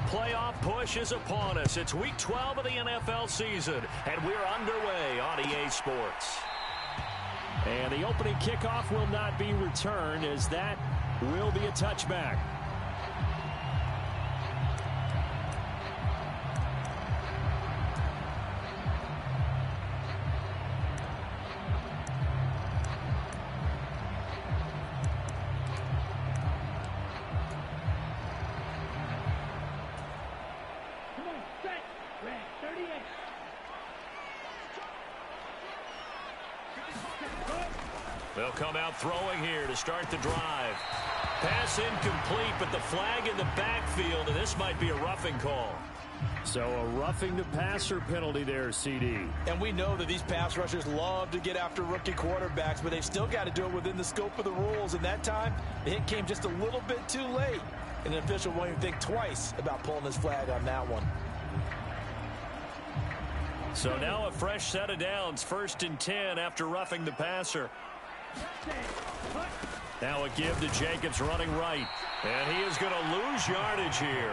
playoff push is upon us. It's Week 12 of the NFL season, and we're underway on EA Sports. And the opening kickoff will not be returned, as that will be a touchback. They'll come out throwing here to start the drive. Pass incomplete, but the flag in the backfield, and this might be a roughing call. So a roughing the passer penalty there, CD. And we know that these pass rushers love to get after rookie quarterbacks, but they've still got to do it within the scope of the rules. And that time, the hit came just a little bit too late. And an official won't even think twice about pulling his flag on that one. So now a fresh set of downs, 1st and 10 after roughing the passer. Now a give to Jacobs running right. And he is going to lose yardage here.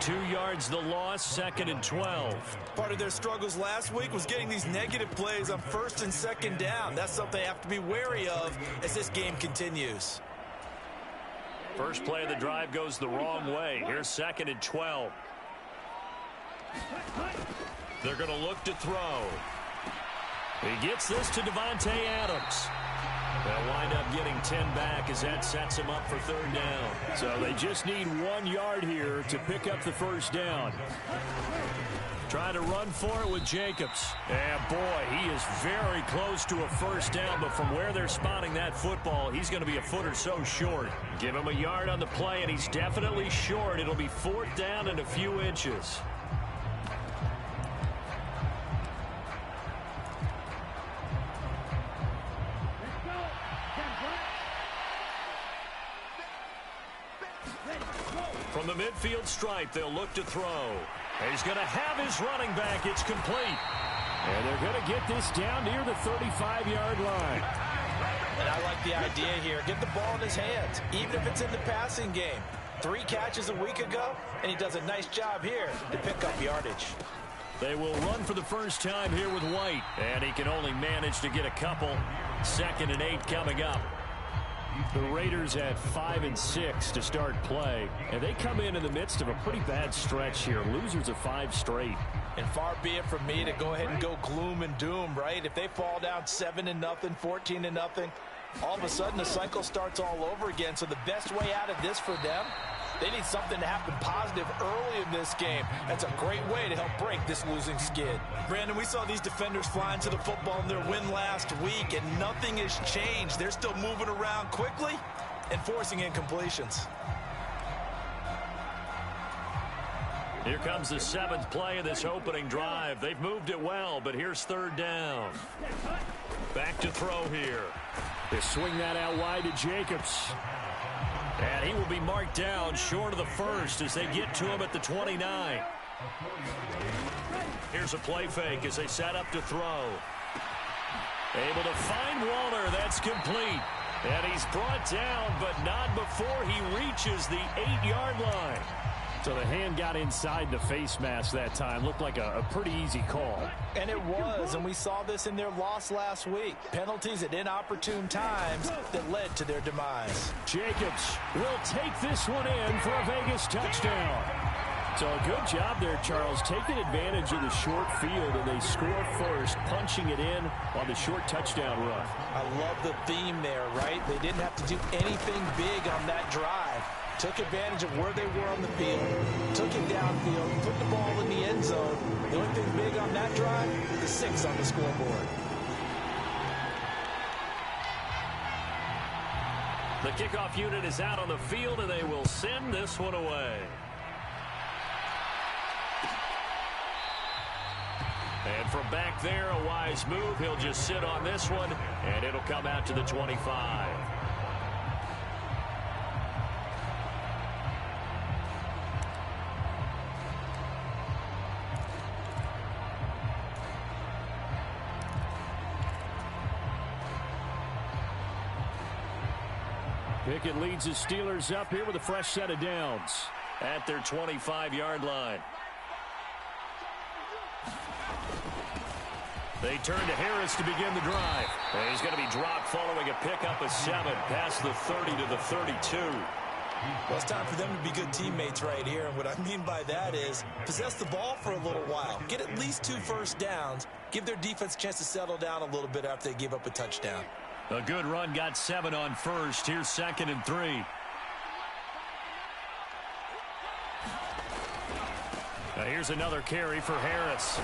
2 yards the loss, 2nd and 12. Part of their struggles last week was getting these negative plays on 1st and 2nd down. That's something they have to be wary of as this game continues. First play of the drive goes the wrong way. Here's 2nd and 12. They're going to look to throw. He gets this to Davante Adams. They'll wind up getting 10 back as that sets him up for 3rd down. So they just need 1 yard here to pick up the 1st down. Trying to run for it with Jacobs. And boy, he is very close to a 1st down, but from where they're spotting that football, he's going to be a foot or so short. Give him a yard on the play, and he's definitely short. It'll be 4th down and a few inches. From the midfield stripe, they'll look to throw. He's going to have his running back. It's complete. And they're going to get this down near the 35-yard line. And I like the idea here. Get the ball in his hands, even if it's in the passing game. 3 catches a week ago, and he does a nice job here to pick up yardage. They will run for the first time here with White. And he can only manage to get a couple. 2nd and 8 coming up. The Raiders at 5 and 6 to start play, and they come in the midst of a pretty bad stretch here. Losers of 5 straight. And far be it from me to go ahead and go gloom and doom, right? If they fall down 7-0, 14-0, all of a sudden the cycle starts all over again. So the best way out of this for them, they need something to happen positive early in this game. That's a great way to help break this losing skid. Brandon, we saw these defenders flying to the football in their win last week, and nothing has changed. They're still moving around quickly and forcing incompletions. Here comes the 7th play of this opening drive. They've moved it well, but here's 3rd down. Back to throw here. They swing that out wide to Jacobs. And he will be marked down short of the 1st as they get to him at the 29. Here's a play fake as they set up to throw. Able to find Waller. That's complete. And he's brought down, but not before he reaches the 8-yard line. So the hand got inside the face mask that time. Looked like a pretty easy call. And it was, and we saw this in their loss last week. Penalties at inopportune times that led to their demise. Jacobs will take this one in for a Vegas touchdown. So a good job there, Charles, taking advantage of the short field, and they score first, punching it in on the short touchdown run. I love the theme there, right? They didn't have to do anything big on that drive. Took advantage of where they were on the field, took it downfield, put the ball in the end zone. The only thing big on that drive, the 6 on the scoreboard. The kickoff unit is out on the field, and they will send this one away. And from back there, a wise move. He'll just sit on this one, and it'll come out to the 25. Pickett leads his Steelers up here with a fresh set of downs. at their 25-yard line. They turn to Harris to begin the drive. And he's going to be dropped following a pickup of 7 past the 30 to the 32. Well, it's time for them to be good teammates right here. And what I mean by that is possess the ball for a little while. Get at least 2 first downs. Give their defense a chance to settle down a little bit after they give up a touchdown. A good run got 7 on first. Here's 2nd and 3. Now here's another carry for Harris.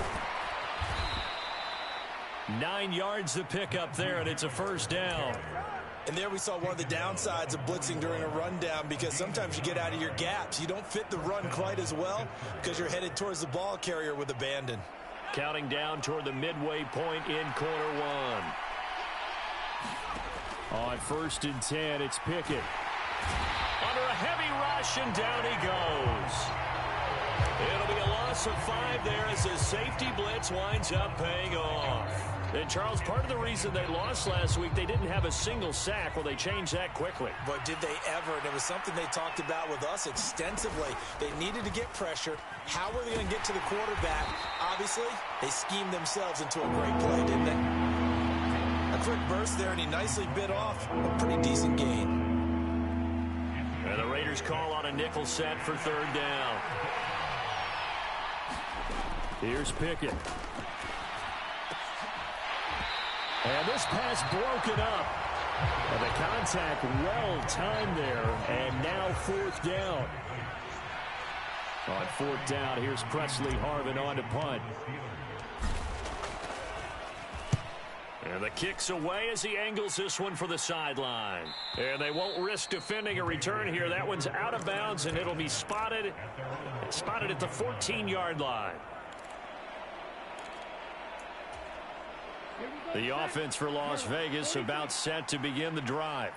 9 yards to pick up there, and it's a first down. And there we saw one of the downsides of blitzing during a rundown, because sometimes you get out of your gaps. You don't fit the run quite as well because you're headed towards the ball carrier with abandon. Counting down toward the midway point in quarter 1. On 1st and 10, it's Pickett. Under a heavy rush, and down he goes. It'll be a loss of 5 there as the safety blitz winds up paying off. And, Charles, part of the reason they lost last week, they didn't have a single sack. Well, they changed that quickly. But did they ever? And it was something they talked about with us extensively. They needed to get pressure. How were they going to get to the quarterback? Obviously, they schemed themselves into a great play, didn't they? A quick burst there, and he nicely bit off a pretty decent gain. And the Raiders call on a nickel set for 3rd down. Here's Pickett. And this pass broken up. And the contact well timed there. And now 4th down. On 4th down, here's Presley Harvin on to punt. And the kick's away as he angles this one for the sideline. And they won't risk defending a return here. That one's out of bounds, and it'll be spotted at the 14-yard line. The offense for Las Vegas about set to begin the drive.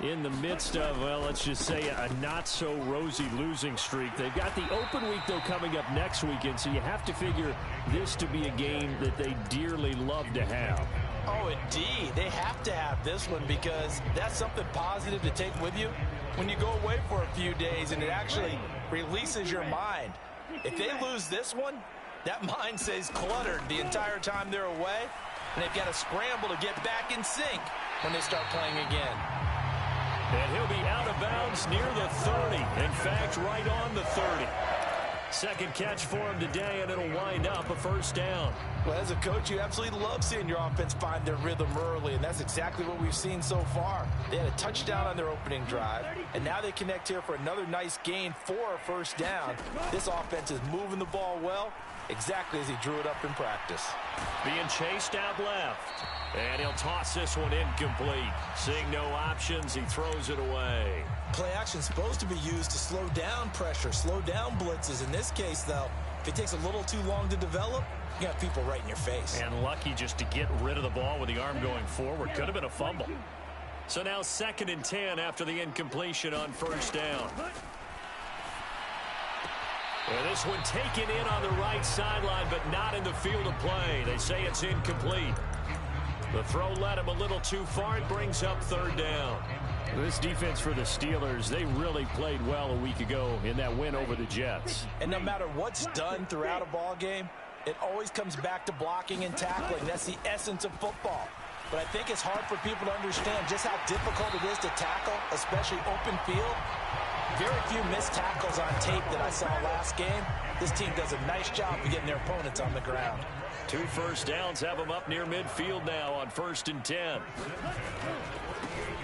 In the midst of, well, let's just say a not-so-rosy losing streak. They've got the open week, though, coming up next weekend, so you have to figure this to be a game that they dearly love to have. Oh, indeed. They have to have this one, because that's something positive to take with you when you go away for a few days, and it actually releases your mind. If they lose this one, that mind stays cluttered the entire time they're away, and they've got to scramble to get back in sync when they start playing again. And he'll be out of bounds near the 30. In fact, right on the 30. Second catch for him today, and it'll wind up a first down. Well, as a coach, you absolutely love seeing your offense find their rhythm early, and that's exactly what we've seen so far. They had a touchdown on their opening drive, and now they connect here for another nice gain for a first down. This offense is moving the ball well, exactly as he drew it up in practice. Being chased out left. And he'll toss this one incomplete. Seeing no options, he throws it away. Play action is supposed to be used to slow down pressure, slow down blitzes. In this case, though, if it takes a little too long to develop, you got people right in your face. And lucky just to get rid of the ball with the arm going forward. Could have been a fumble. So now 2nd and 10 after the incompletion on first down. And this one taken in on the right sideline, but not in the field of play. They say it's incomplete. The throw led him a little too far. It brings up 3rd down. This defense for the Steelers, they really played well a week ago in that win over the Jets. And no matter what's done throughout a ball game, it always comes back to blocking and tackling. That's the essence of football. But I think it's hard for people to understand just how difficult it is to tackle, especially open field. Very few missed tackles on tape that I saw last game. This team does a nice job of getting their opponents on the ground. 2 first downs have them up near midfield now on 1st and 10.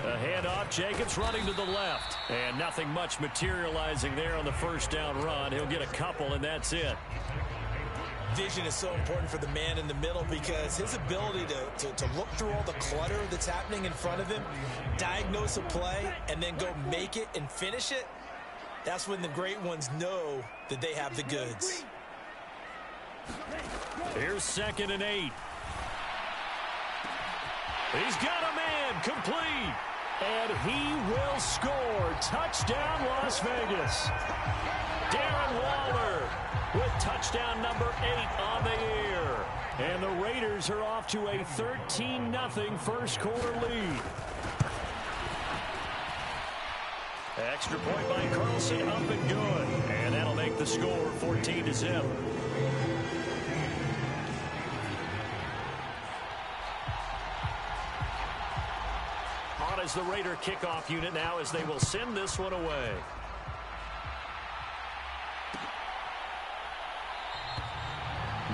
A handoff, Jacobs running to the left. And nothing much materializing there on the first down run. He'll get a couple, and that's it. Vision is so important for the man in the middle, because his ability to look through all the clutter that's happening in front of him, diagnose a play, and then go make it and finish it, that's when the great ones know that they have the goods. Here's 2nd and 8. He's got a man, complete. And he will score. Touchdown, Las Vegas. Darren Waller with touchdown number 8 on the year. And the Raiders are off to a 13-0 first quarter lead. Extra point by Carlson, up and good. And that'll make the score 14-0. On as the Raider kickoff unit now as they will send this one away.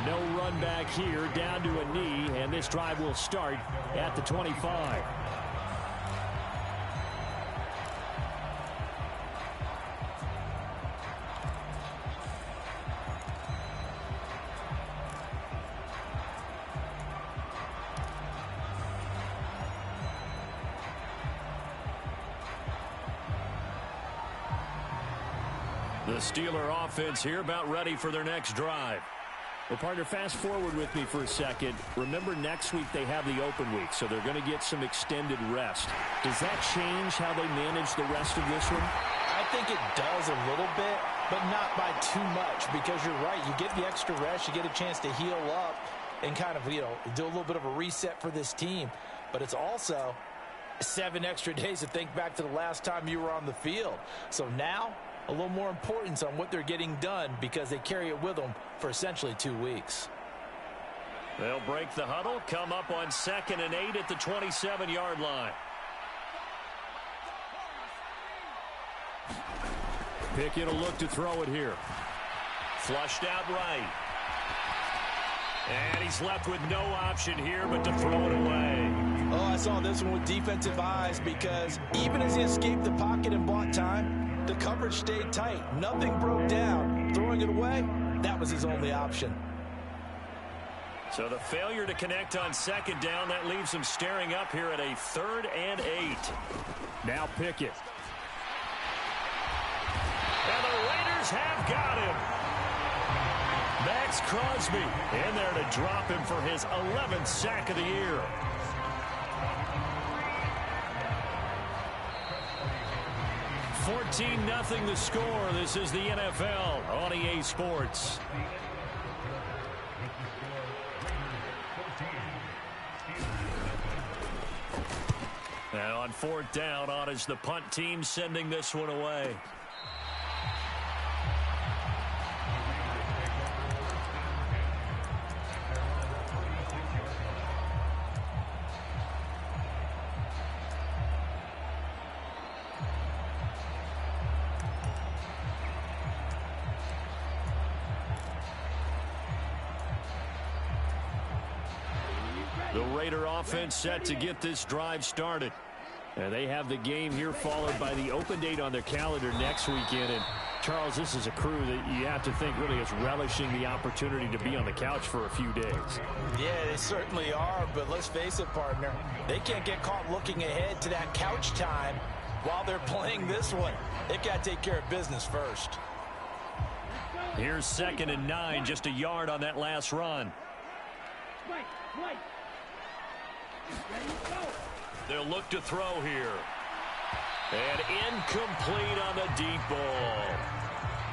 No run back here, down to a knee, and this drive will start at the 25. The Steeler offense here about ready for their next drive. Well, partner, fast forward with me for a second. Remember, next week they have the open week, so they're going to get some extended rest. Does that change how they manage the rest of this one? I think it does a little bit, but not by too much, because you're right. You get the extra rest, you get a chance to heal up and kind of, do a little bit of a reset for this team. But it's also 7 extra days to think back to the last time you were on the field. So now, a little more importance on what they're getting done because they carry it with them for essentially 2 weeks. They'll break the huddle, come up on 2nd and 8 at the 27-yard line. Pickett will look to throw it here. Flushed out right. And he's left with no option here but to throw it away. Oh, I saw this one with defensive eyes because even as he escaped the pocket and bought time, the coverage stayed tight. Nothing broke down. Throwing it away, that was his only option. So the failure to connect on 2nd down, that leaves him staring up here at a 3rd and 8. Now Pickett. And the Raiders have got him. Max Crosby in there to drop him for his 11th sack of the year. $14-0 the score. This is the NFL on EA Sports. Now on 4th down, on is the punt team sending this one away. The Raider offense set to get this drive started. And they have the game here followed by the open date on their calendar next weekend. And Charles, this is a crew that you have to think really is relishing the opportunity to be on the couch for a few days. Yeah, they certainly are, but let's face it, partner. They can't get caught looking ahead to that couch time while they're playing this one. They've got to take care of business first. Here's 2nd and 9, just a yard on that last run. They'll look to throw here. And incomplete on the deep ball.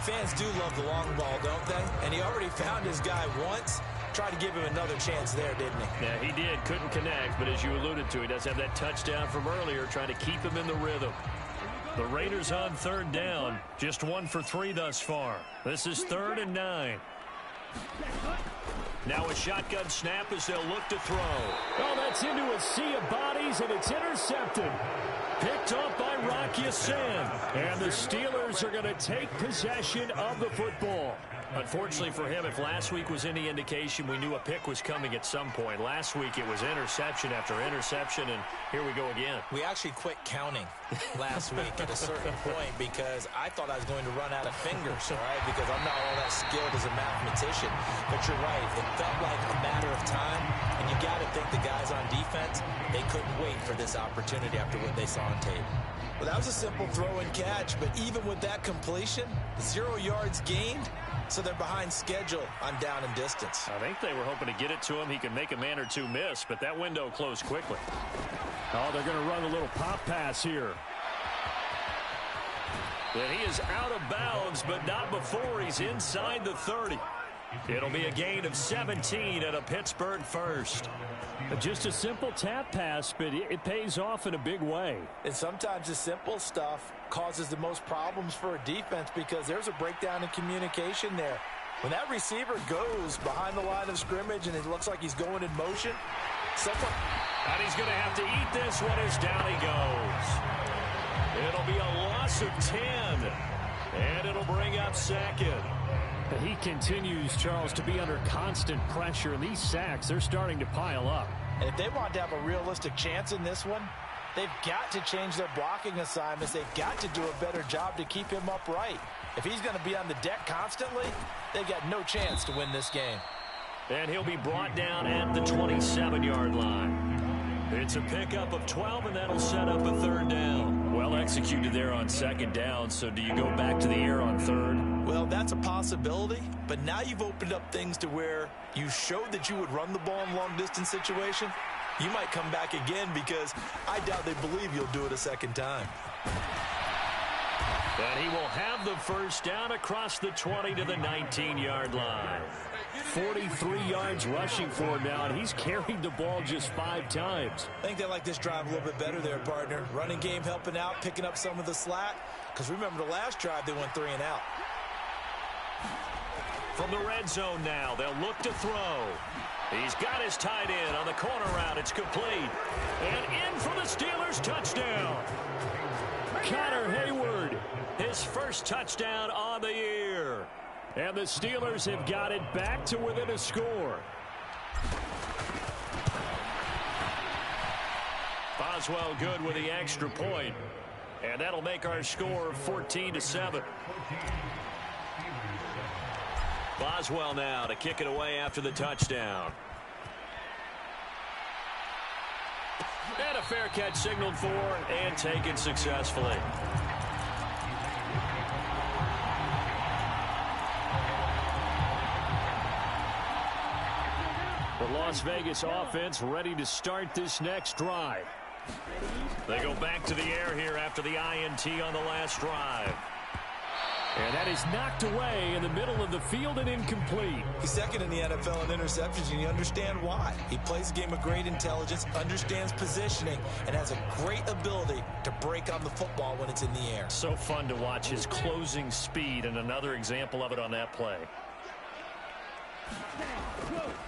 Fans do love the long ball, don't they? And he already found his guy once. Tried to give him another chance there, didn't he? Yeah, he did. Couldn't connect, but as you alluded to, he does have that touchdown from earlier, trying to keep him in the rhythm. The Raiders on 3rd down. Just 1 for 3 thus far. This is 3rd and 9. Now a shotgun snap as they'll look to throw. Oh, that's into a sea of bodies, and it's intercepted. Picked up by Rock Ya-Sin. And the Steelers are going to take possession of the football. Unfortunately for him, if last week was any indication, we knew a pick was coming at some point. Last week it was interception after interception, and here we go again. We actually quit counting last week at a certain point because I thought I was going to run out of fingers, all right, because I'm not all that skilled as a mathematician. But you're right. It felt like a matter of time, and you got to think the guys on defense, they couldn't wait for this opportunity after what they saw on tape. Well, that was a simple throw and catch, but even with that completion, 0 yards gained, so they're behind schedule on down and distance. I think they were hoping to get it to him. He could make a man or two miss, but that window closed quickly. Oh, they're going to run a little pop pass here. And he is out of bounds, but not before he's inside the 30. It'll be a gain of 17 and a Pittsburgh first. Just a simple tap pass, but it pays off in a big way. And sometimes the simple stuff causes the most problems for a defense because there's a breakdown in communication there. When that receiver goes behind the line of scrimmage and it looks like he's going in motion, and he's going to have to eat this one as down he goes. It'll be a loss of 10, and it'll bring up second. He continues, Charles, to be under constant pressure, and these sacks, they're starting to pile up. And if they want to have a realistic chance in this one, they've got to change their blocking assignments. They've got to do a better job to keep him upright. If he's going to be on the deck constantly, they've got no chance to win this game. And he'll be brought down at the 27-yard line. It's a pickup of 12, and that'll set up a third down. Well executed there on second down, so do you go back to the air on third? Well, that's a possibility, but now you've opened up things to where you showed that you would run the ball in long-distance situation. You might come back again because I doubt they believe you'll do it a second time. And he will have the first down across the 20 to the 19-yard line. 43 yards rushing for him now, and he's carried the ball just 5 times. I think they like this drive a little bit better there, partner. Running game helping out, picking up some of the slack. Because remember the last drive, they went 3 and out. From the red zone now, they'll look to throw. He's got his tight end on the corner route. It's complete. And in for the Steelers, touchdown. Connor Hayward, his first touchdown on the year. And the Steelers have got it back to within a score. Boswell good with the extra point. And that'll make our score 14-7. Boswell now to kick it away after the touchdown. And a fair catch signaled for and taken successfully. The Las Vegas offense ready to start this next drive. They go back to the air here after the INT on the last drive. And that is knocked away in the middle of the field and incomplete. He's second in the NFL in interceptions, and you understand why. He plays a game of great intelligence, understands positioning, and has a great ability to break on the football when it's in the air. So fun to watch his closing speed, and another example of it on that play.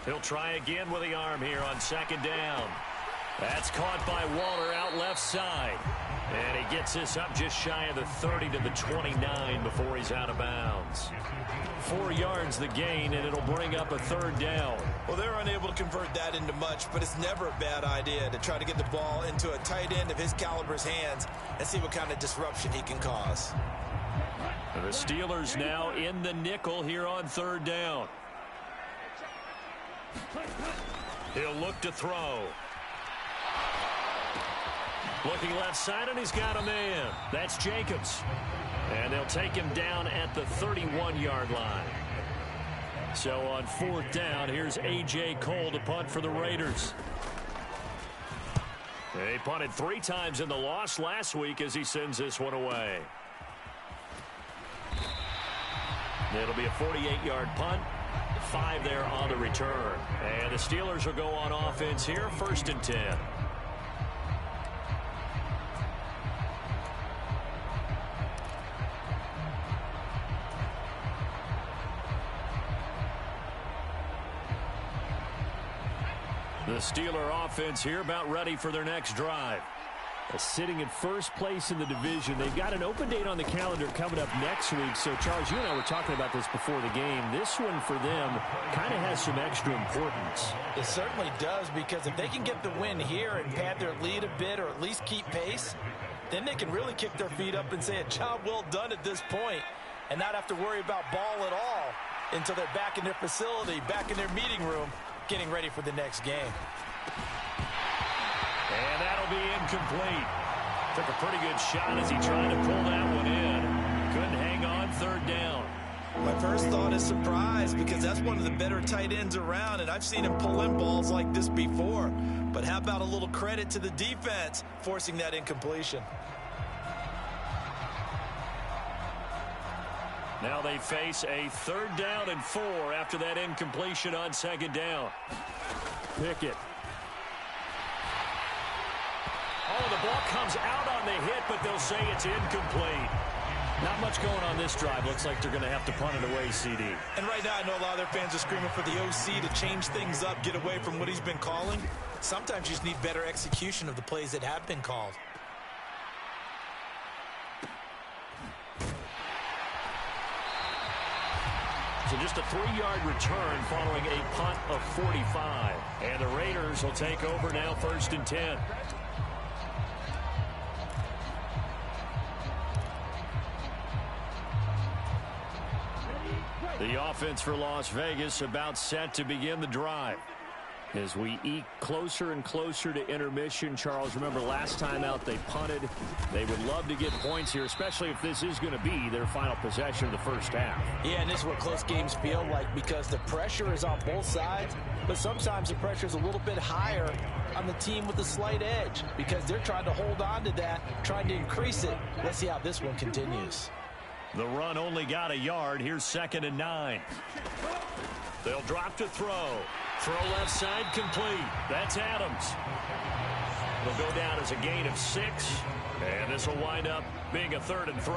He'll try again with the arm here on second down. That's caught by Waller out left side. And he gets this up just shy of the 30 to the 29 before he's out of bounds. 4 yards the gain, and it'll bring up a third down. Well, they're unable to convert that into much, but it's never a bad idea to try to get the ball into a tight end of his caliber's hands and see what kind of disruption he can cause. The Steelers now in the nickel here on third down. He'll look to throw. Looking left side, and he's got a man. That's Jacobs. And they'll take him down at the 31-yard line. So on fourth down, here's A.J. Cole to punt for the Raiders. They punted 3 times in the loss last week as he sends this one away. It'll be a 48-yard punt. 5 there on the return. And the Steelers will go on offense here, 1st and 10. The Steeler offense here about ready for their next drive. Sitting in first place in the division. They've got an open date on the calendar coming up next week. So, Charles, you and I were talking about this before the game. This one for them kind of has some extra importance. It certainly does, because if they can get the win here and pad their lead a bit or at least keep pace, then they can really kick their feet up and say a job well done at this point and not have to worry about ball at all until they're back in their facility, back in their meeting room, getting ready for the next game. And that'll be incomplete. Took a pretty good shot as he tried to pull that one in. Couldn't hang on, third down. My first thought is surprise, because that's one of the better tight ends around, and I've seen him pull in balls like this before. But how about a little credit to the defense forcing that incompletion? Now they face a 3rd down and 4 after that incompletion on 2nd down. Pickett. Oh, the ball comes out on the hit, but they'll say it's incomplete. Not much going on this drive. Looks like they're going to have to punt it away, CD. And right now I know a lot of their fans are screaming for the OC to change things up, get away from what he's been calling. Sometimes you just need better execution of the plays that have been called. So just a 3-yard return following a punt of 45. And the Raiders will take over now 1st and 10. The offense for Las Vegas about set to begin the drive. As we eke closer and closer to intermission, Charles, remember last time out they punted. They would love to get points here, especially if this is going to be their final possession of the first half. Yeah, and this is what close games feel like because the pressure is on both sides, but sometimes the pressure is a little bit higher on the team with the slight edge because they're trying to hold on to that, trying to increase it. Let's see how this one continues. The run only got a yard. Here's 2nd and 9. They'll drop to throw. Throw left side complete. That's Adams. They'll go down as a gain of 6. And this will wind up being a 3rd and 3.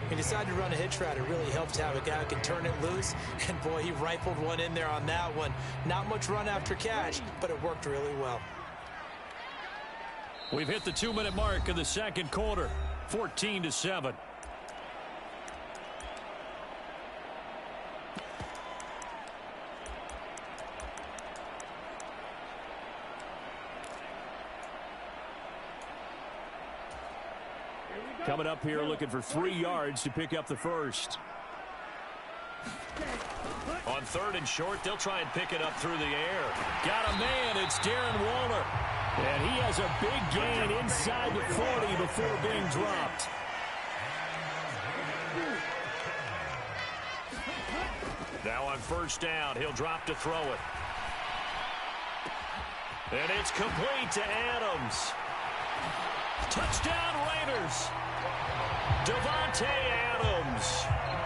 He decided to run a hitch route. It really helps to have a guy who can turn it loose. And, boy, he rifled one in there on that one. Not much run after catch, but it worked really well. We've hit the 2-minute mark of the 2nd quarter. 14-7. Coming up here looking for 3 yards to pick up the first. On 3rd and short, they'll try and pick it up through the air. Got a man. It's Darren Waller. And he has a big gain inside the 40 before being dropped. Now on 1st down, he'll drop to throw it. And it's complete to Adams. Touchdown Raiders. Davante Adams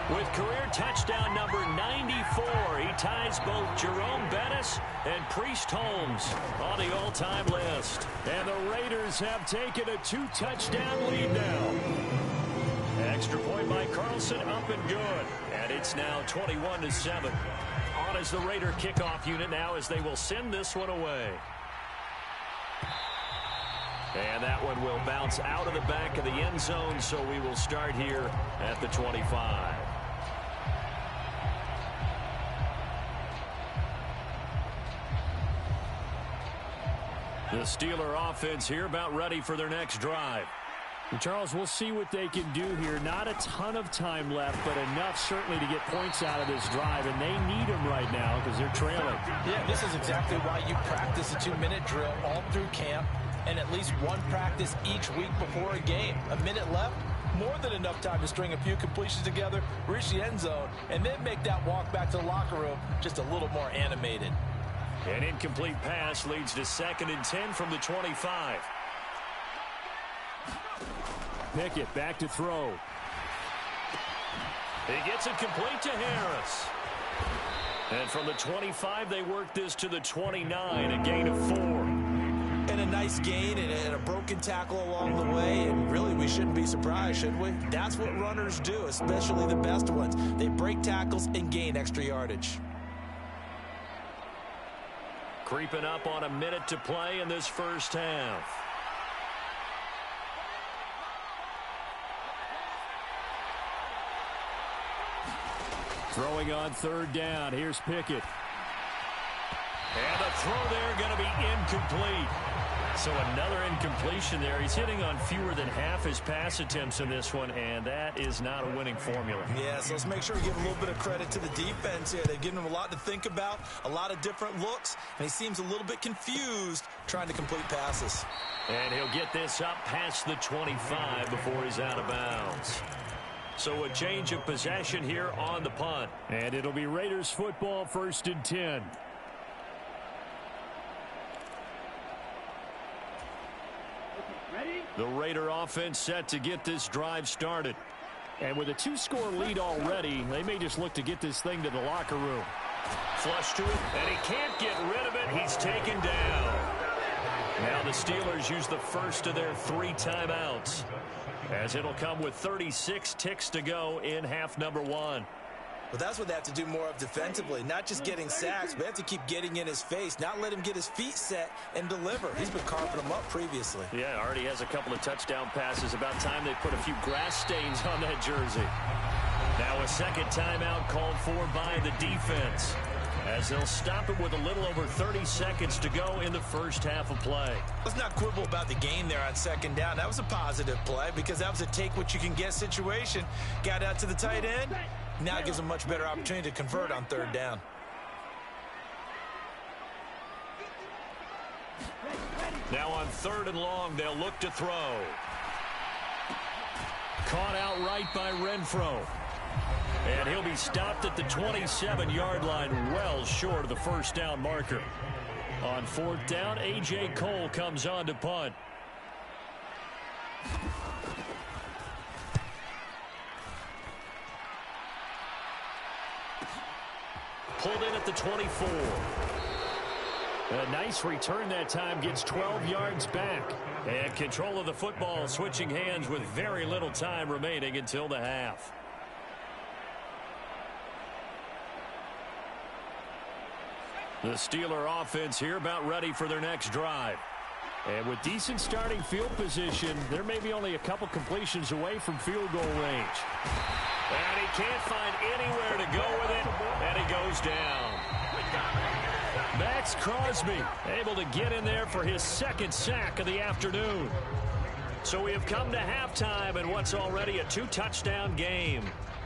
with career touchdown number 94. He ties both Jerome Bettis and Priest Holmes on the all-time list. And the Raiders have taken a 2-touchdown lead now. Extra point by Carlson, up and good. And it's now 21-7. On as the Raider kickoff unit now as they will send this one away. And that one will bounce out of the back of the end zone, so we will start here at the 25. The Steeler offense here about ready for their next drive. And Charles, we'll see what they can do here. Not a ton of time left, but enough certainly to get points out of this drive, and they need them right now because they're trailing. Yeah, this is exactly why you practice a 2-minute drill all through camp and at least one practice each week before a game. A minute left, more than enough time to string a few completions together, reach the end zone, and then make that walk back to the locker room just a little more animated. An incomplete pass leads to 2nd and 10 from the 25. Pickett back to throw. He gets it complete to Harris. And from the 25, they work this to the 29, a gain of 4. And a nice gain and a broken tackle along the way. And really, we shouldn't be surprised, should we? That's what runners do, especially the best ones. They break tackles and gain extra yardage. Creeping up on a minute to play in this first half. Throwing on 3rd down. Here's Pickett. And the throw there going to be incomplete. So another incompletion there. He's hitting on fewer than half his pass attempts in this one, and that is not a winning formula. Yeah, so let's make sure we give a little bit of credit to the defense here. They've given him a lot to think about, a lot of different looks, and he seems a little bit confused trying to complete passes. And he'll get this up past the 25 before he's out of bounds. So a change of possession here on the punt. And it'll be Raiders football, 1st and 10. The Raider offense set to get this drive started. And with a 2-score lead already, they may just look to get this thing to the locker room. Flush to it, and he can't get rid of it. He's taken down. Now the Steelers use the first of their 3 timeouts, as it'll come with 36 ticks to go in half number 1. Well, that's what they have to do more of defensively. Not just getting sacks, but they have to keep getting in his face, not let him get his feet set and deliver. He's been carving them up previously. Yeah, already has a couple of touchdown passes. About time they put a few grass stains on that jersey. Now a second timeout called for by the defense, as they'll stop it with a little over 30 seconds to go in the first half of play. Let's not quibble about the gain there on second down. That was a positive play because that was a take-what-you-can-get situation. Got out to the tight end. Now it gives them a much better opportunity to convert on third down. Now on 3rd and long, they'll look to throw. Caught outright by Renfro. And he'll be stopped at the 27-yard line, well short of the first down marker. On 4th down, A.J. Cole comes on to punt. Pulled in at the 24. A nice return that time, gets 12 yards back. And control of the football switching hands with very little time remaining until the half. The Steeler offense here about ready for their next drive. And with decent starting field position, there may be only a couple completions away from field goal range. And he can't find anywhere to go with it, and he goes down. Max Crosby able to get in there for his 2nd sack of the afternoon. So we have come to halftime in what's already a 2-touchdown game.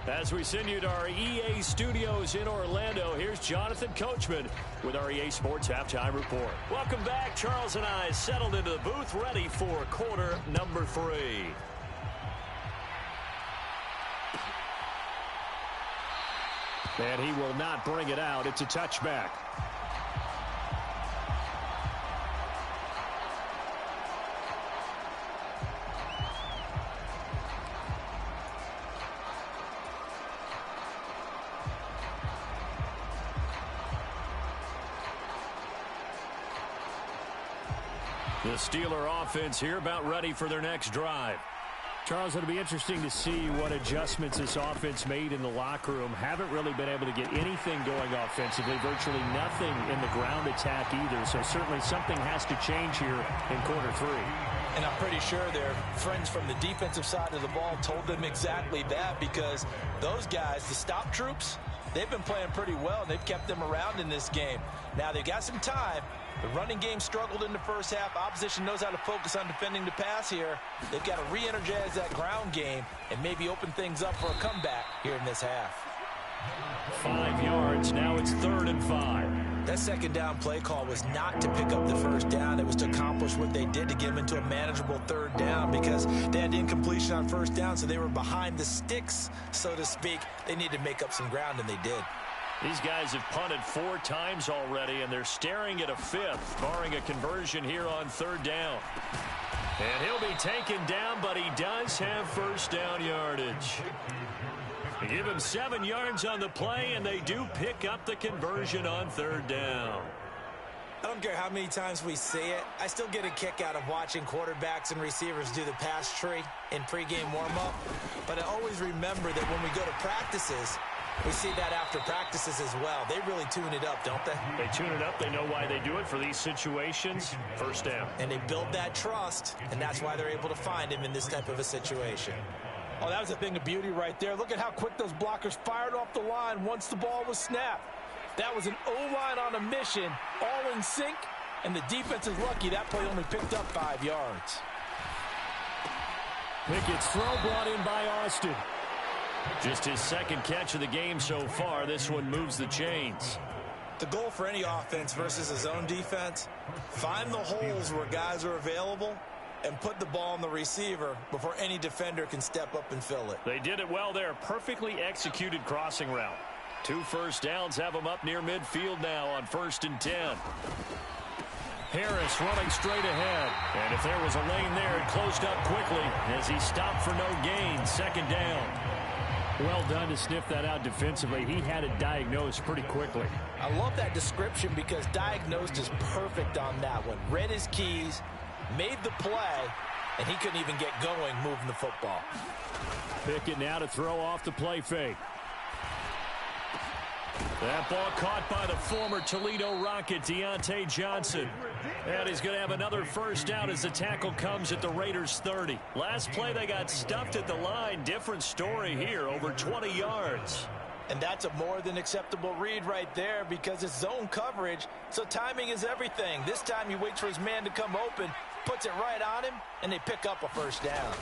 As we send you to our EA studios in Orlando, here's Jonathan Coachman with our EA Sports Halftime Report. Welcome back. Charles and I settled into the booth, ready for quarter number 3. And he will not bring it out. It's a touchback. The Steeler offense here about ready for their next drive. Charles, it'll be interesting to see what adjustments this offense made in the locker room. Haven't really been able to get anything going offensively, virtually nothing in the ground attack either. So certainly something has to change here in quarter 3. And I'm pretty sure their friends from the defensive side of the ball told them exactly that, because those guys, the stop troops, they've been playing pretty well. They've kept them around in this game. Now they've got some time. The running game struggled in the first half. Opposition knows how to focus on defending the pass here. They've got to re-energize that ground game and maybe open things up for a comeback here in this half. 5 yards. Now it's 3rd and 5. That second down play call was not to pick up the first down. It was to accomplish what they did, to get them into a manageable 3rd down, because they had incompletion on first down, so they were behind the sticks, so to speak. They needed to make up some ground, and they did. These guys have punted 4 times already, and they're staring at a 5th, barring a conversion here on 3rd down. And he'll be taken down, but he does have first down yardage. They give him 7 yards on the play, and they do pick up the conversion on 3rd down. I don't care how many times we say it, I still get a kick out of watching quarterbacks and receivers do the pass tree in pregame warm-up. But I always remember that when we go to practices, we see that after practices as well. They really tune it up, don't they? They tune it up. They know why they do it for these situations. First down. And they build that trust, and that's why they're able to find him in this type of a situation. Oh, that was a thing of beauty right there. Look at how quick those blockers fired off the line once the ball was snapped. That was an O-line on a mission, all in sync, and the defense is lucky that play only picked up 5 yards. Pickett's throw brought in by Austin. Just his 2nd catch of the game so far. This one moves the chains. The goal for any offense versus a zone defense, find the holes where guys are available and put the ball on the receiver before any defender can step up and fill it. They did it well there. Perfectly executed crossing route. 2 first downs have them up near midfield now on 1st and 10. Harris running straight ahead. And if there was a lane there, it closed up quickly as he stopped for no gain. Second down. Well done to sniff that out defensively. He had it diagnosed pretty quickly. I love that description because diagnosed is perfect on that one. Read his keys, made the play, and he couldn't even get going moving the football. Pickett now to throw off the play fake. That ball caught by the former Toledo Rocket, Deontay Johnson. And he's going to have another first down as the tackle comes at the Raiders' 30. Last play, they got stuffed at the line. Different story here, over 20 yards. And that's a more than acceptable read right there because it's zone coverage, so timing is everything. This time he waits for his man to come open, puts it right on him, and they pick up a first down.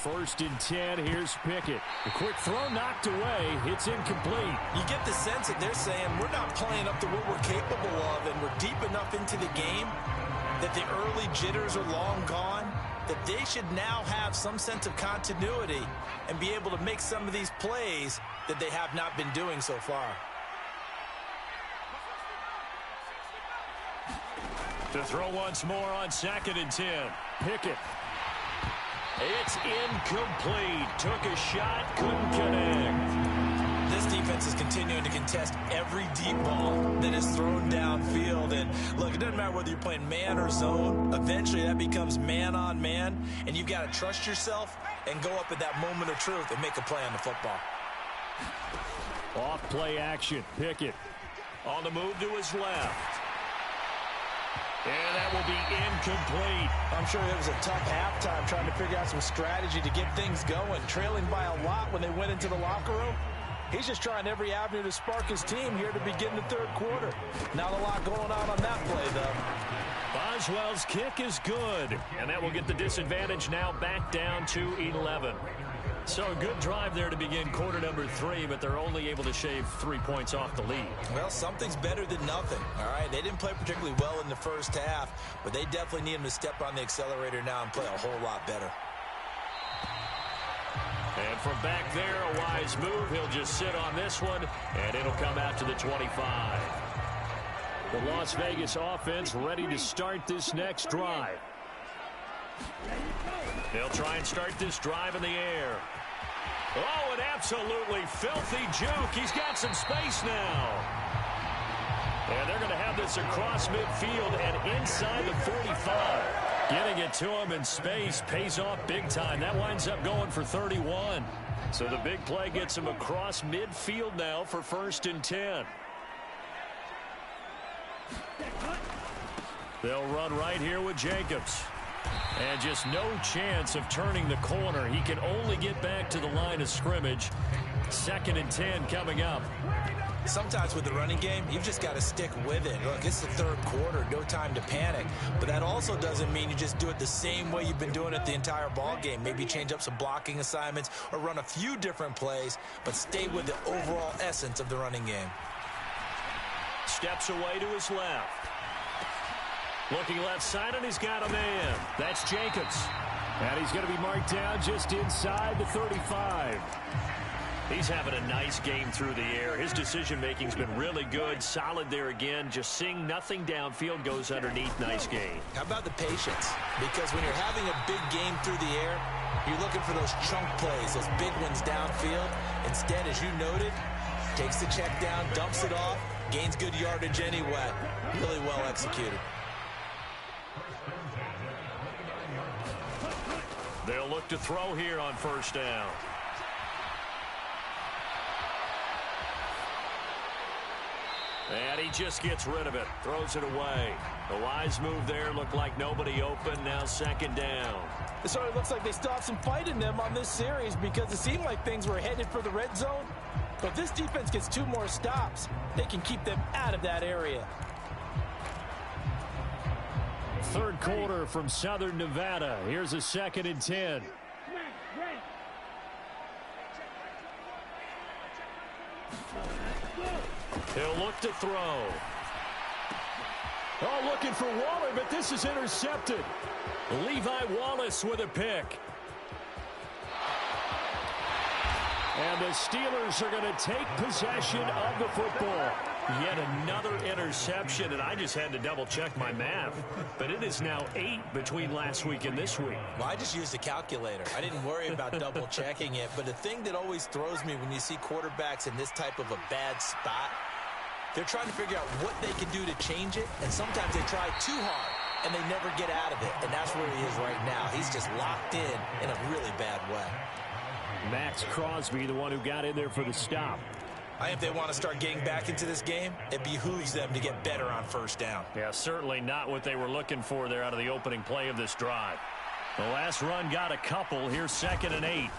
1st and 10, here's Pickett. The quick throw knocked away. It's incomplete. You get the sense that they're saying we're not playing up to what we're capable of, and we're deep enough into the game that the early jitters are long gone, that they should now have some sense of continuity and be able to make some of these plays that they have not been doing so far. To throw once more on 2nd and 10. Pickett. It's incomplete. Took a shot, couldn't connect. This defense is continuing to contest every deep ball that is thrown downfield. And look, it doesn't matter whether you're playing man or zone. Eventually that becomes man on man. And you've got to trust yourself and go up at that moment of truth and make a play on the football. Off play action. Pickett. On the move to his left. And that will be incomplete. I'm sure it was a tough halftime trying to figure out some strategy to get things going. Trailing by a lot when they went into the locker room. He's just trying every avenue to spark his team here to begin the 3rd quarter. Not a lot going on that play, though. Boswell's kick is good. And that will get the disadvantage now back down to 11. So a good drive there to begin quarter number 3, but they're only able to shave 3 points off the lead. Well, something's better than nothing, all right? They didn't play particularly well in the first half, but they definitely need him to step on the accelerator now and play a whole lot better. And from back there, a wise move. He'll just sit on this one, and it'll come out to the 25. The Las Vegas offense ready to start this next drive. They'll try and start this drive in the air. Oh, an absolutely filthy juke. He's got some space now. And they're going to have this across midfield and inside the 45. Getting it to him in space pays off big time. That winds up going for 31. So the big play gets him across midfield now for 1st and 10. They'll run right here with Jacobs. And just no chance of turning the corner. He can only get back to the line of scrimmage. 2nd and 10 coming up. Sometimes with the running game, you've just got to stick with it. Look, it's the 3rd quarter, no time to panic. But that also doesn't mean you just do it the same way you've been doing it the entire ball game. Maybe change up some blocking assignments or run a few different plays, but stay with the overall essence of the running game. Steps away to his left. Looking left side, and he's got a man. That's Jacobs. And he's going to be marked down just inside the 35. He's having a nice game through the air. His decision-making's been really good. Solid there again. Just seeing nothing downfield goes underneath. Nice game. How about the patience? Because when you're having a big game through the air, you're looking for those chunk plays, those big ones downfield. Instead, as you noted, takes the check down, dumps it off, gains good yardage anyway. Really well executed. They'll look to throw here on 1st down. And he just gets rid of it. Throws it away. A wise move there. Looked like nobody open. Now 2nd down. It sort of looks like they still have some fight in them on this series because it seemed like things were headed for the red zone. But if this defense gets 2 more stops, they can keep them out of that area. 3rd quarter from Southern Nevada. Here's a 2nd and 10. He'll look to throw. Oh, looking for Waller, but this is intercepted. Levi Wallace with a pick. And the Steelers are going to take possession of the football. Yet another interception, and I just had to double-check my math. But it is now 8 between last week and this week. Well, I just used a calculator. I didn't worry about double-checking it. But the thing that always throws me when you see quarterbacks in this type of a bad spot, they're trying to figure out what they can do to change it, and sometimes they try too hard, and they never get out of it. And that's where he is right now. He's just locked in a really bad way. Max Crosby, the one who got in there for the stop. I think if they want to start getting back into this game, it behooves them to get better on first down. Yeah, certainly not what they were looking for there out of the opening play of this drive. The last run got a couple. Here's 2nd and 8.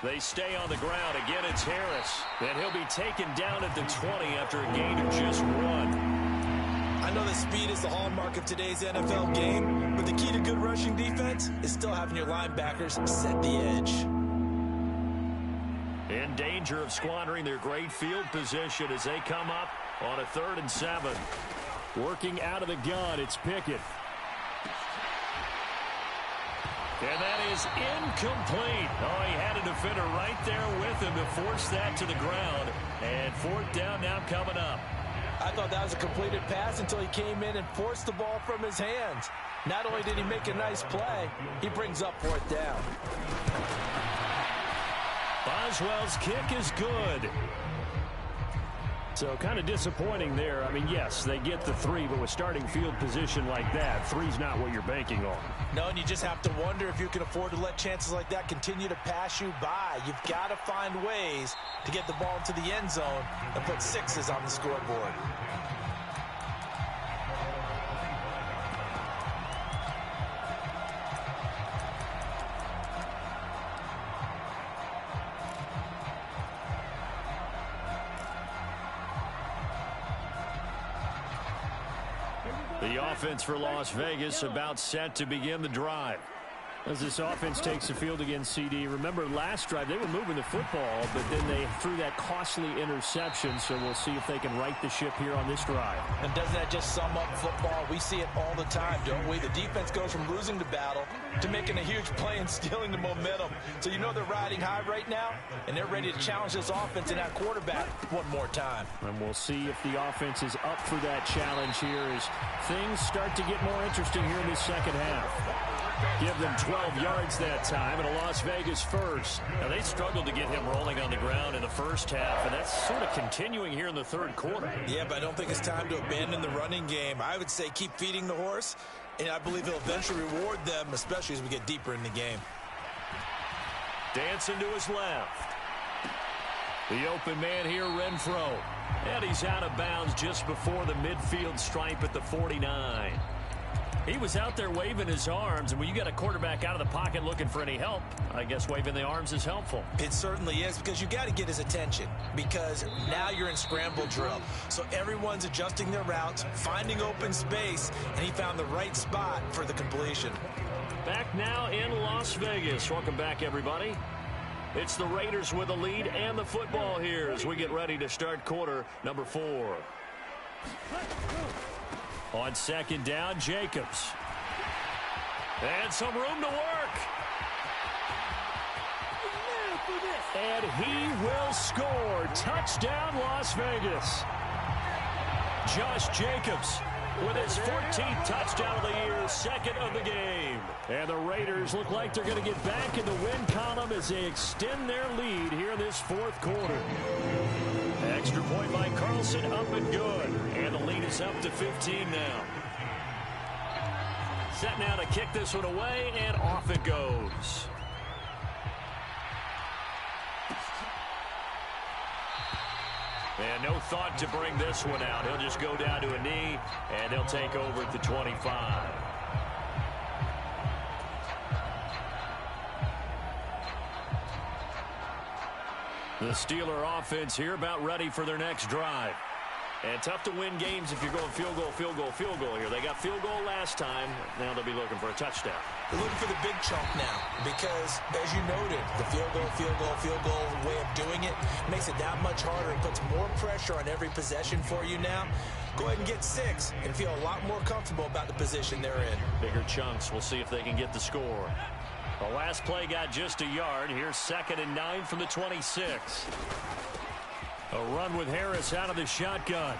They stay on the ground. Again, it's Harris. And he'll be taken down at the 20 after a gain of just 1. I know that speed is the hallmark of today's NFL game, but the key to good rushing defense is still having your linebackers set the edge. In danger of squandering their great field position as they come up on a 3rd and 7. Working out of the gun, it's Pickett. And that is incomplete. Oh, he had a defender right there with him to force that to the ground. And 4th down now coming up. I thought that was a completed pass until he came in and forced the ball from his hands. Not only did he make a nice play, he brings up 4th down. Boswell's kick is good. So kind of disappointing there. I mean, yes, they get the 3, but with starting field position like that, 3's not what you're banking on. No, and you just have to wonder if you can afford to let chances like that continue to pass you by. You've got to find ways to get the ball into the end zone and put 6s on the scoreboard. The offense for Las Vegas about set to begin the drive. As this offense takes the field against CD, remember last drive they were moving the football, but then they threw that costly interception, so we'll see if they can right the ship here on this drive. And doesn't that just sum up football? We see it all the time, don't we? The defense goes from losing the battle to making a huge play and stealing the momentum. So you know they're riding high right now, and they're ready to challenge this offense and that quarterback one more time. And we'll see if the offense is up for that challenge here as things start to get more interesting here in this second half. Give them 12 yards that time, and a Las Vegas first. Now, they struggled to get him rolling on the ground in the first half, and that's sort of continuing here in the 3rd quarter. Yeah, but I don't think it's time to abandon the running game. I would say keep feeding the horse, and I believe he'll eventually reward them, especially as we get deeper in the game. Dancing to his left. The open man here, Renfro. And he's out of bounds just before the midfield stripe at the 49. He was out there waving his arms, and when you got a quarterback out of the pocket looking for any help, I guess waving the arms is helpful. It certainly is, because you got to get his attention, because now you're in scramble drill. So everyone's adjusting their routes, finding open space, and he found the right spot for the completion. Back now in Las Vegas. Welcome back, everybody. It's the Raiders with the lead and the football here as we get ready to start quarter number 4. On 2nd down, Jacobs. And some room to work. And he will score. Touchdown, Las Vegas. Josh Jacobs with his 14th touchdown of the year, 2nd of the game. And the Raiders look like they're going to get back in the win column as they extend their lead here in this 4th quarter. Extra point by Carlson, up and good. And the lead is up to 15 now. Set now to kick this one away, and off it goes. And no thought to bring this one out. He'll just go down to a knee, and they'll take over at the 25. The Steeler offense here about ready for their next drive. And tough to win games if you're going field goal, field goal, field goal here. They got field goal last time. Now they'll be looking for a touchdown. They're looking for the big chunk now because, as you noted, the field goal, field goal, field goal way of doing it makes it that much harder and puts more pressure on every possession for you now. Go ahead and get 6 and feel a lot more comfortable about the position they're in. Bigger chunks. We'll see if they can get the score. The last play got just a yard. Here's 2nd and 9 from the 26. A run with Harris out of the shotgun.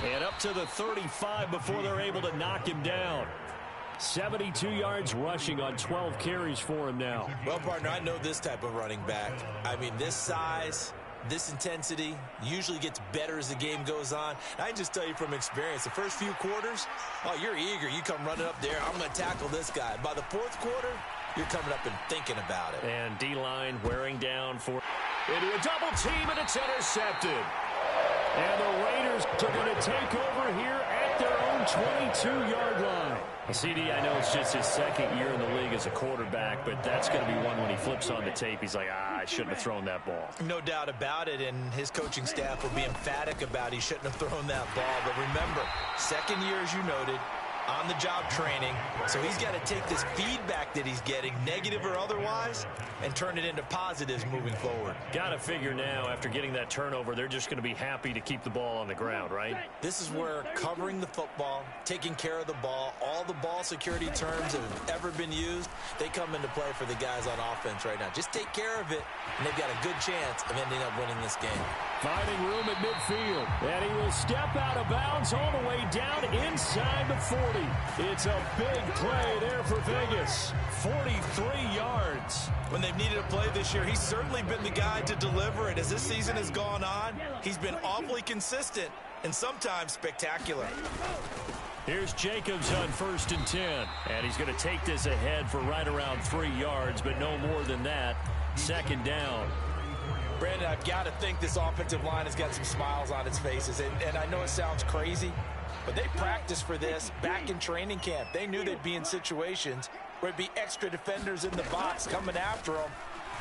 And up to the 35 before they're able to knock him down. 72 yards rushing on 12 carries for him now. Well, partner, I know this type of running back. I mean, this size, this intensity usually gets better as the game goes on. I can just tell you from experience, the first few quarters, oh, you're eager. You come running up there, I'm going to tackle this guy. By the fourth quarter, you're coming up and thinking about it. And D-line wearing down for into a double team, and it's intercepted. And the Raiders are going to take over here at their own 22-yard line. CD, I know it's just his second year in the league as a quarterback, but that's going to be one when he flips on the tape. He's like, I shouldn't have thrown that ball. No doubt about it, and his coaching staff will be emphatic about he shouldn't have thrown that ball. But remember, second year, as you noted, on-the-job training, so he's got to take this feedback that he's getting, negative or otherwise, and turn it into positives moving forward. Got to figure now, after getting that turnover, they're just going to be happy to keep the ball on the ground, right? This is where covering the football, taking care of the ball, all the ball security terms that have ever been used, they come into play for the guys on offense right now. Just take care of it, and they've got a good chance of ending up winning this game. Finding room at midfield, and he will step out of bounds all the way down inside the 40. It's a big play there for Vegas. 43 yards. When they've needed a play this year, he's certainly been the guy to deliver it. As this season has gone on, he's been awfully consistent and sometimes spectacular. Here's Jacobs on 1st and 10. And he's going to take this ahead for right around 3 yards, but no more than that. Second down. Brandon, I've got to think this offensive line has got some smiles on its faces. And I know it sounds crazy, but they practiced for this back in training camp. They knew they'd be in situations where it'd be extra defenders in the box coming after them,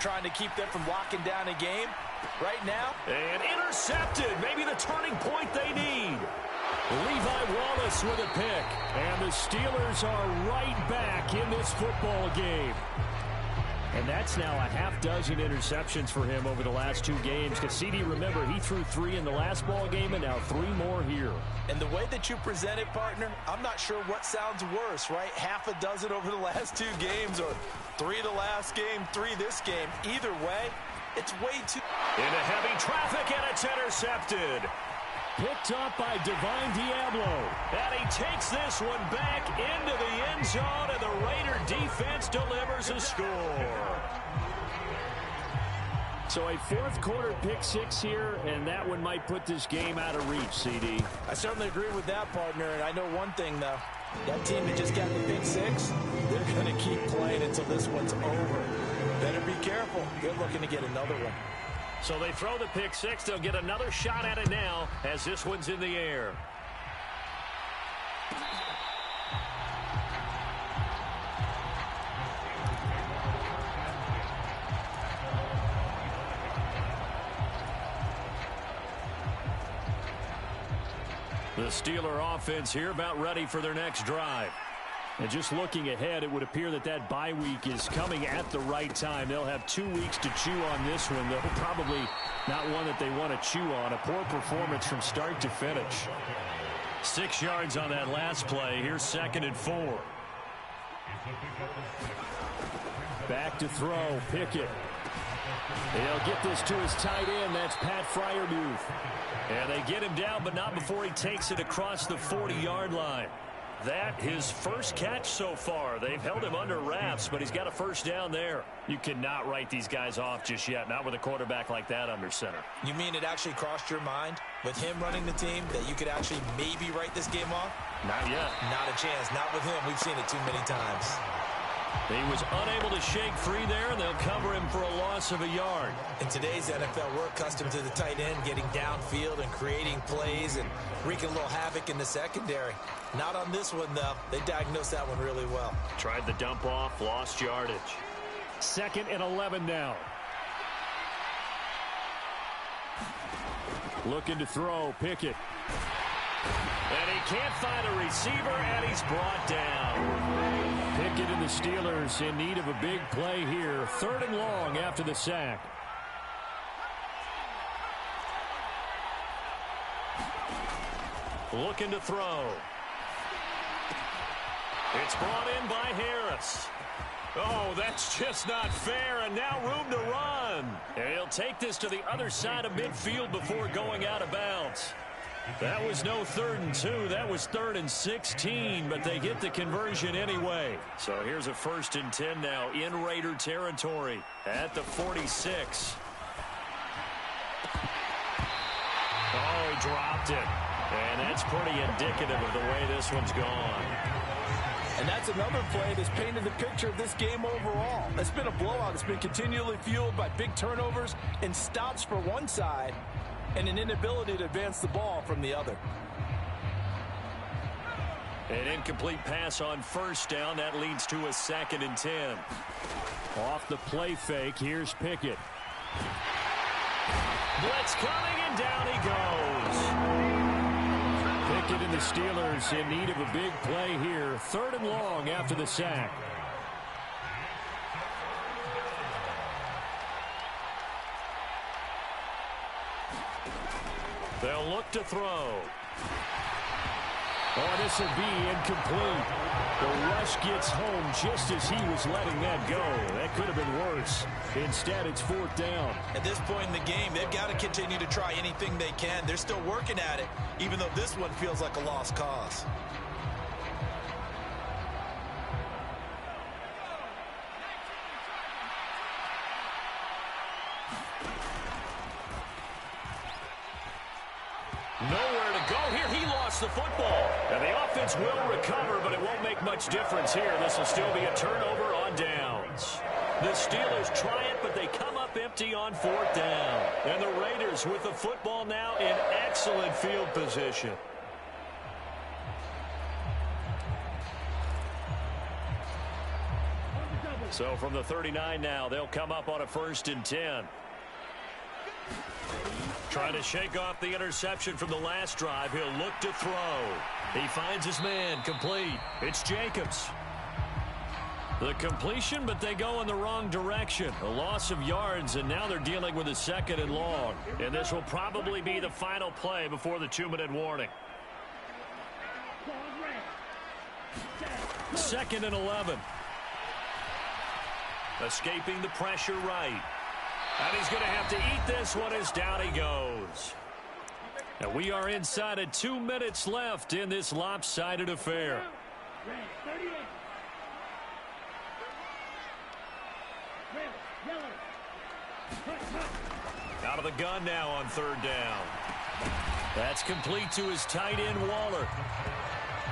trying to keep them from locking down a game. Right now. And intercepted. Maybe the turning point they need. Levi Wallace with a pick. And the Steelers are right back in this football game. And that's now a half-dozen interceptions for him over the last 2 games. Because CD, remember, he threw 3 in the last ball game and now 3 more here. And the way that you present it, partner, I'm not sure what sounds worse, right? Half a dozen over the last 2 games or 3 the last game, 3 this game. Either way, it's way too... Into heavy traffic, and it's intercepted. Picked up by Divine Diablo. And he takes this one back into the end zone, and the Raider defense delivers a score. So a fourth quarter pick 6 here, and that one might put this game out of reach, CD. I certainly agree with that, partner, and I know one thing, though. That team that just got the pick 6, they're going to keep playing until this one's over. Better be careful. They're looking to get another one. So they throw the pick 6. They'll get another shot at it now as this one's in the air. The Steeler offense here about ready for their next drive. And just looking ahead, it would appear that that bye week is coming at the right time. They'll have 2 weeks to chew on this one, though probably not one that they want to chew on. A poor performance from start to finish. 6 yards on that last play. Here's 2nd and 4. Back to throw. Pickett. They'll get this to his tight end. That's Pat Freiermuth. And they get him down, but not before he takes it across the 40-yard line. That his first catch so far. They've held him under wraps, but he's got a first down there. You cannot write these guys off just yet, not with a quarterback like that under center. You mean it actually crossed your mind with him running the team that you could actually maybe write this game off? Not yet. Not a chance. Not with him. We've seen it too many times. He was unable to shake free there, and they'll cover him for a loss of a yard. In today's NFL, we're accustomed to the tight end getting downfield and creating plays and wreaking a little havoc in the secondary. Not on this one, though. They diagnosed that one really well. Tried the dump off, lost yardage. 2nd and 11 now. Looking to throw, Pickett. And he can't find a receiver, and he's brought down. Pickett and the Steelers in need of a big play here. 3rd and long after the sack. Looking to throw. It's brought in by Harris. Oh, that's just not fair, and now room to run. And he'll take this to the other side of midfield before going out of bounds. That was no 3rd and 2. That was 3rd and 16, but they get the conversion anyway. So here's a 1st and 10 now in Raider territory at the 46. Oh, he dropped it. And that's pretty indicative of the way this one's gone. And that's another play that's painted the picture of this game overall. It's been a blowout. It's been continually fueled by big turnovers and stops for one side and an inability to advance the ball from the other. An incomplete pass on 1st down. That leads to a 2nd and 10. Off the play fake, here's Pickett. Blitz coming, and down he goes. Pickett and the Steelers in need of a big play here. 3rd and long after the sack. They'll look to throw. Oh, this will be incomplete. The rush gets home just as he was letting that go. That could have been worse. Instead, it's 4th down. At this point in the game, they've got to continue to try anything they can. They're still working at it, even though this one feels like a lost cause. Nowhere to go here. He lost the football. And the offense will recover, but it won't make much difference here. This will still be a turnover on downs. The Steelers try it, but they come up empty on 4th down. And the Raiders with the football now in excellent field position. So from the 39 now, they'll come up on a 1st and 10. Trying to shake off the interception from the last drive. He'll look to throw. He finds his man complete. It's Jacobs. The completion, but they go in the wrong direction. A loss of yards, and now they're dealing with a 2nd and long. And this will probably be the final play before the 2-minute warning. 2nd and 11. Escaping the pressure right. And he's going to have to eat this one as down he goes. And we are inside of 2 minutes left in this lopsided affair. Out of the gun now on 3rd down. That's complete to his tight end, Waller.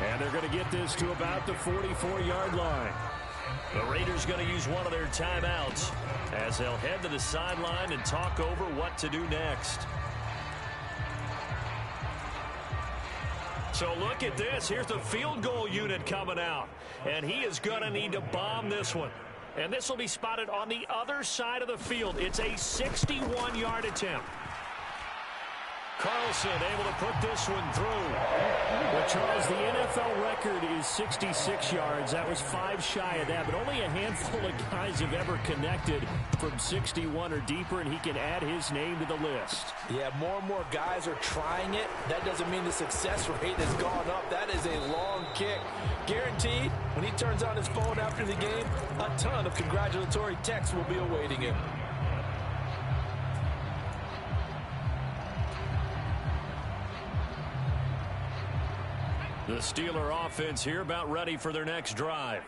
And they're going to get this to about the 44-yard line. The Raiders going to use one of their timeouts as they'll head to the sideline and talk over what to do next. So look at this. Here's the field goal unit coming out. And he is going to need to bomb this one. And this will be spotted on the other side of the field. It's a 61-yard attempt. Carlson able to put this one through. Well, Charles, the NFL record is 66 yards. That was 5 shy of that, but only a handful of guys have ever connected from 61 or deeper, and he can add his name to the list. Yeah, more and more guys are trying it. That doesn't mean the success rate has gone up. That is a long kick. Guaranteed, when he turns on his phone after the game, a ton of congratulatory texts will be awaiting him. The Steeler offense here about ready for their next drive.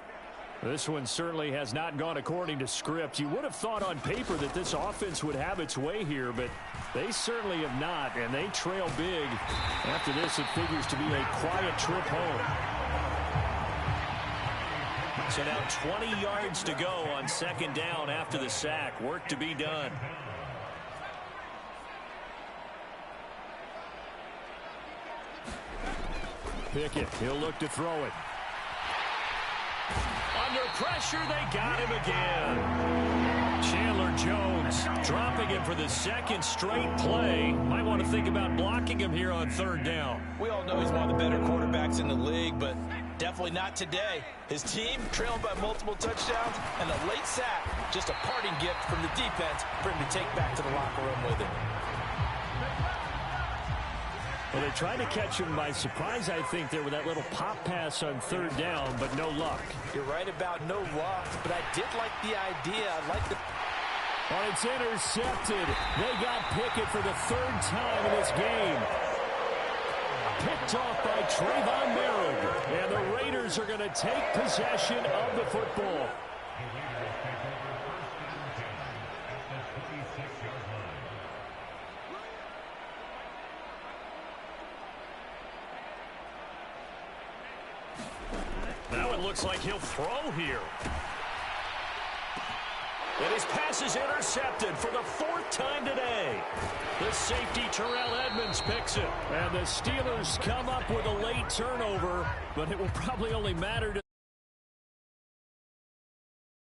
This one certainly has not gone according to script. You would have thought on paper that this offense would have its way here, but they certainly have not, and they trail big. After this, it figures to be a quiet trip home. So now 20 yards to go on 2nd down after the sack. Work to be done. Pickett, he'll look to throw it. Under pressure, they got him again. Chandler Jones dropping him for the 2nd straight play. Might want to think about blocking him here on 3rd down. We all know he's one of the better quarterbacks in the league, but definitely not today. His team trailed by multiple touchdowns, and a late sack, just a parting gift from the defense for him to take back to the locker room with him. Well, they tried to catch him by surprise, I think, there with that little pop pass on 3rd down, but no luck. You're right about no luck, but I did like the idea. I like the... Oh, it's intercepted. They got Pickett for the 3rd time in this game. picked off by Trayvon Merrick. And the Raiders are going to take possession of the football. Now it looks like he'll throw here. And his pass is intercepted for the 4th time today. The safety, Terrell Edmonds, picks it. And the Steelers come up with a late turnover, but it will probably only matter to